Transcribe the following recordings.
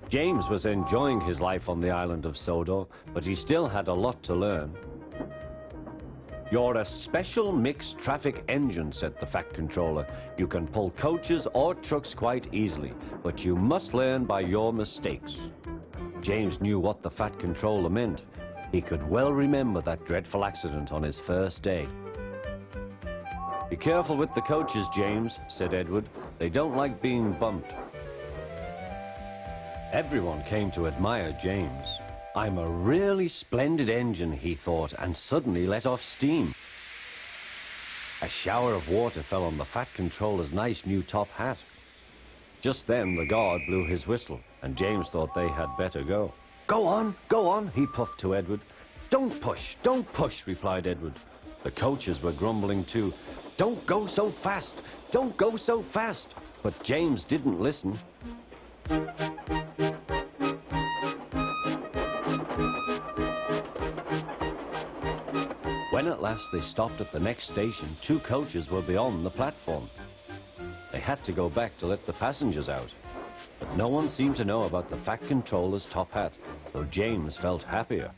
James was enjoying his life on the island of Sodor, but he still had a lot to learn. "You're a special mixed traffic engine," said the Fat Controller. "You can pull coaches or trucks quite easily, but you must learn by your mistakes." James knew what the Fat Controller meant. He could well remember that dreadful accident on his first day. "Be careful with the coaches, James," said Edward. "They don't like being bumped." Everyone came to admire James. "I'm a really splendid engine," he thought, and suddenly let off steam. A shower of water fell on the Fat Controller's nice new top hat. Just then the guard blew his whistle, and James thought they had better go. Go on," he puffed to Edward. Don't push," replied Edward. The coaches were grumbling too. Don't go so fast! But James didn't listen. When at last they stopped at the next station, 2 coaches were beyond the platform. They had to go back to let the passengers out. But no one seemed to know about the Fat Controller's top hat, though James felt happier.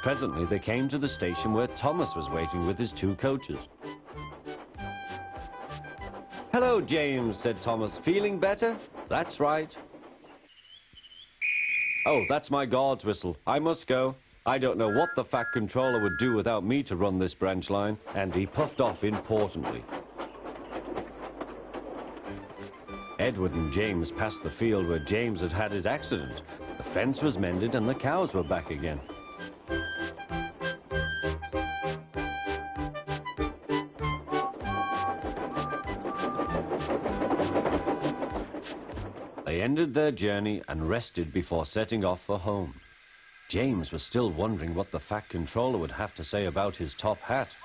Presently they came to the station where Thomas was waiting with his 2 coaches. "Hello, James," said Thomas. "Feeling better?" "That's right." "Oh, that's my guard's whistle. I must go. I don't know what the Fat Controller would do without me to run this branch line," and he puffed off importantly. Edward and James passed the field where James had had his accident. The fence was mended and the cows were back again. They ended their journey and rested before setting off for home. James was still wondering what the Fat Controller would have to say about his top hat.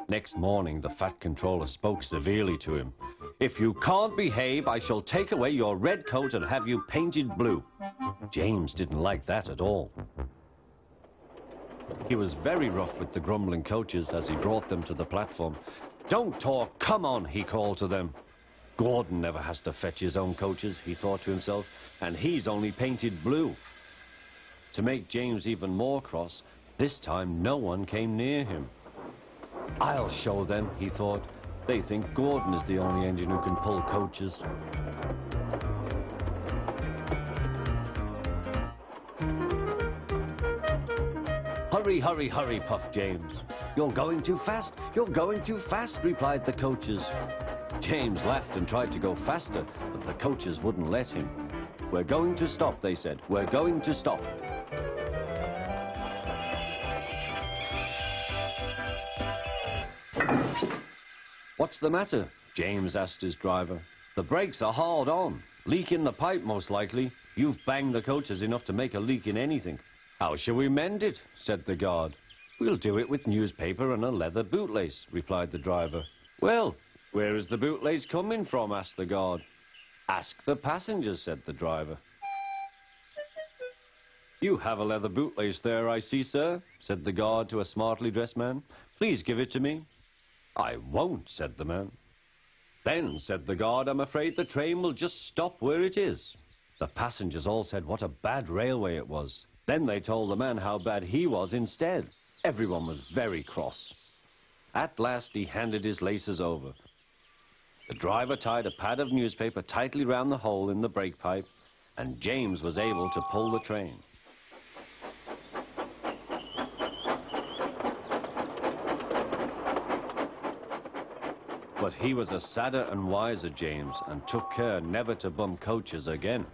Next morning, the Fat Controller spoke severely to him. "If you can't behave, I shall take away your red coat and have you painted blue." James didn't like that at all. He was very rough with the grumbling coaches as he brought them to the platform. "Don't talk, come on," he called to them. "Gordon never has to fetch his own coaches," he thought to himself, "and he's only painted blue." To make James even more cross, this time no one came near him. "I'll show them," he thought. "They think Gordon is the only engine who can pull coaches." Hurry, puffed James. You're going too fast, replied the coaches. James laughed and tried to go faster, but the coaches wouldn't let him. "We're going to stop," they said. "We're going to stop." "What's the matter?" James asked his driver. "The brakes are hard on. Leak in the pipe, most likely. You've banged the coaches enough to make a leak in anything." "How shall we mend it?" said the guard. "We'll do it with newspaper and a leather bootlace," replied the driver. "Well, where is the bootlace coming from?" asked the guard. "Ask the passengers," said the driver. "You have a leather bootlace there, I see, sir," said the guard to a smartly dressed man. "Please give it to me." "I won't," said the man. "Then," said the guard, "I'm afraid the train will just stop where it is." The passengers all said what a bad railway it was. Then they told the man how bad he was instead. Everyone was very cross. At last he handed his laces over. The driver tied a pad of newspaper tightly round the hole in the brake pipe, and James was able to pull the train. But he was a sadder and wiser James, and took care never to bump coaches again.